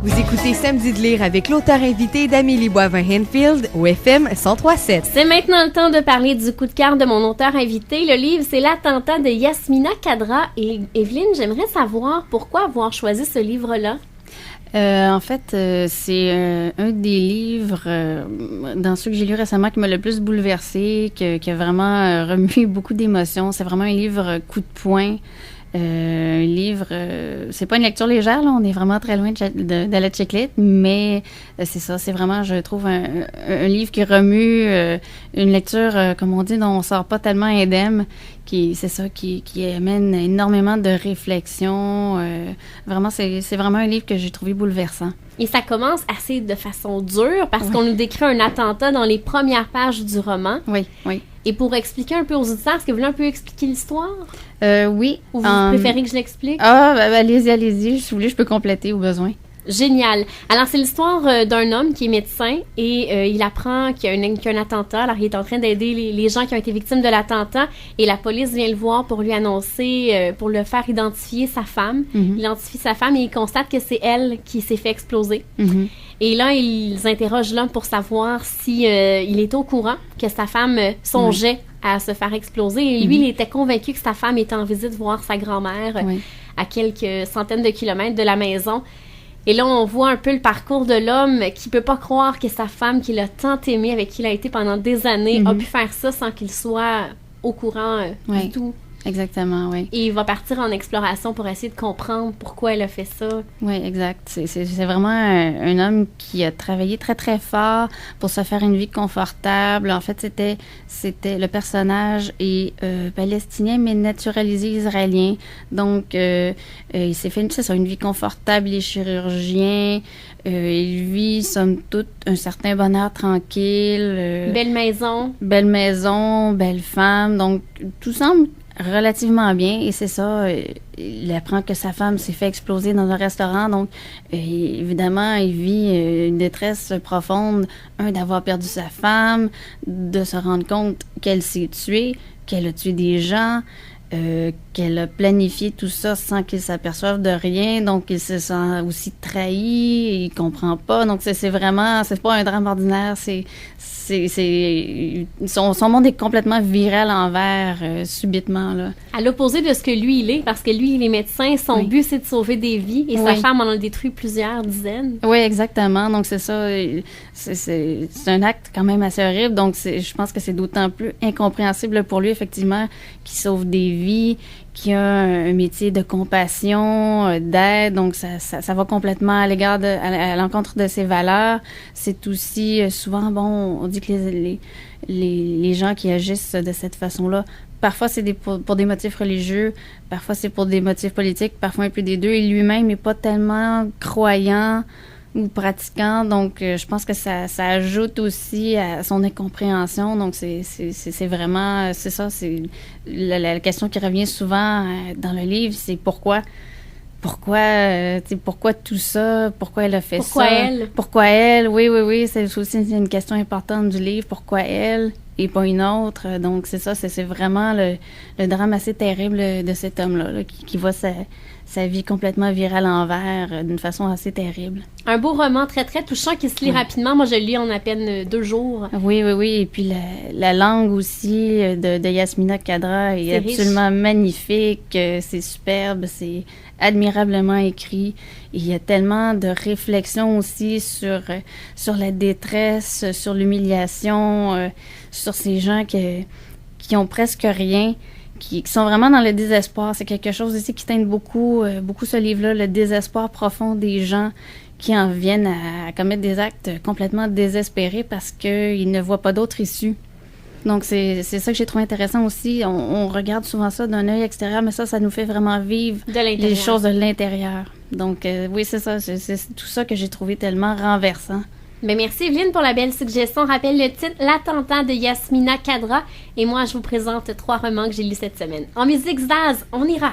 Vous écoutez Samedi de lire avec l'auteur invité d'Amélie Boivin-Henfield au FM 103.7. C'est maintenant le temps de parler du coup de cœur de mon auteur invité. Le livre, c'est L'attentat de Yasmina Khadra. Et Evelyne, j'aimerais savoir pourquoi avoir choisi ce livre-là. En fait, c'est un des livres dans ceux que j'ai lus récemment qui m'a le plus bouleversée, qui a vraiment remué beaucoup d'émotions. C'est vraiment un livre coup de poing. Un livre, c'est pas une lecture légère, là, on est vraiment très loin de la chiclette, mais c'est ça, c'est vraiment, je trouve, un livre qui remue, une lecture, comme on dit, dont on sort pas tellement indemne, qui amène énormément de réflexion. Vraiment, c'est vraiment un livre que j'ai trouvé bouleversant. Et ça commence assez de façon dure, parce qu'on nous décrit un attentat dans les premières pages du roman. Oui, oui. Et pour expliquer un peu aux auditeurs, est-ce que vous voulez un peu expliquer l'histoire? Oui. Ou vous préférez que je l'explique? Ah, allez-y. Si vous voulez, je peux compléter au besoin. Génial. Alors, c'est l'histoire d'un homme qui est médecin et il apprend qu'il y a un attentat. Alors, il est en train d'aider les gens qui ont été victimes de l'attentat et la police vient le voir pour lui annoncer, pour le faire identifier sa femme. Mm-hmm. Il identifie sa femme et il constate que c'est elle qui s'est fait exploser. Mm-hmm. Et là, ils interrogent l'homme pour savoir si il est au courant que sa femme songeait à se faire exploser. Et lui, il était convaincu que sa femme était en visite voir sa grand-mère à quelques centaines de kilomètres de la maison. Et là, on voit un peu le parcours de l'homme qui peut pas croire que sa femme, qu'il a tant aimé, avec qui il a été pendant des années, a pu faire ça sans qu'il soit au courant du tout. Exactement, oui. Et il va partir en exploration pour essayer de comprendre pourquoi elle a fait ça. Oui, exact. C'est vraiment un homme qui a travaillé très, très fort pour se faire une vie confortable. En fait, c'était le personnage est palestinien, mais naturalisé israélien. Donc, il s'est fait une vie confortable. Il est chirurgien. Il vit, somme toute, un certain bonheur tranquille. Belle maison. Belle maison, belle femme. Donc, tout semble relativement bien, et c'est ça, il apprend que sa femme s'est fait exploser dans un restaurant, donc évidemment, il vit une détresse profonde, d'avoir perdu sa femme, de se rendre compte qu'elle s'est tuée, qu'elle a tué des gens, qu'elle a planifié tout ça sans qu'il s'aperçoive de rien, donc il se sent aussi trahi, il comprend pas, donc c'est vraiment, c'est pas un drame ordinaire, son monde est complètement viré à l'envers subitement, là. À l'opposé de ce que lui, il est, parce que lui, il est médecin, son but, c'est de sauver des vies, et sa femme en a détruit plusieurs dizaines. Oui, exactement, donc c'est ça, c'est un acte quand même assez horrible, donc je pense que c'est d'autant plus incompréhensible pour lui, effectivement, qu'il sauve des vies, qui a un métier de compassion, d'aide, donc ça va complètement à l'encontre de ses valeurs. C'est aussi souvent, on dit que les gens qui agissent de cette façon-là, parfois c'est pour des motifs religieux, parfois c'est pour des motifs politiques, parfois un peu des deux, et lui-même n'est pas tellement croyant ou pratiquant, donc je pense que ça ajoute aussi à son incompréhension, donc c'est vraiment, c'est ça, c'est la question qui revient souvent dans le livre, c'est pourquoi tout ça, pourquoi elle a fait pourquoi elle, oui, c'est aussi une question importante du livre, pourquoi elle et pas une autre, donc c'est ça, c'est vraiment le drame assez terrible de cet homme-là, qui voit sa vie complètement virée à l'envers d'une façon assez terrible. Un beau roman très, très touchant qui se lit rapidement. Moi, je le lis en à peine 2 jours. Oui. Et puis la langue aussi de Yasmina Khadra est absolument riche. Magnifique. C'est superbe. C'est admirablement écrit. Il y a tellement de réflexions aussi sur la détresse, sur l'humiliation, sur ces gens qui ont presque rien. Qui sont vraiment dans le désespoir. C'est quelque chose ici qui teinte beaucoup ce livre-là, le désespoir profond des gens qui en viennent à commettre des actes complètement désespérés parce qu'ils ne voient pas d'autre issue. Donc, c'est ça que j'ai trouvé intéressant aussi. On regarde souvent ça d'un œil extérieur, mais ça nous fait vraiment vivre les choses de l'intérieur. Donc, oui, c'est ça. C'est tout ça que j'ai trouvé tellement renversant. Ben merci Evelyne pour la belle suggestion. Rappelle le titre, L'attentat de Yasmina Khadra. Et moi, je vous présente 3 romans que j'ai lus cette semaine. En musique, Zaz, on ira.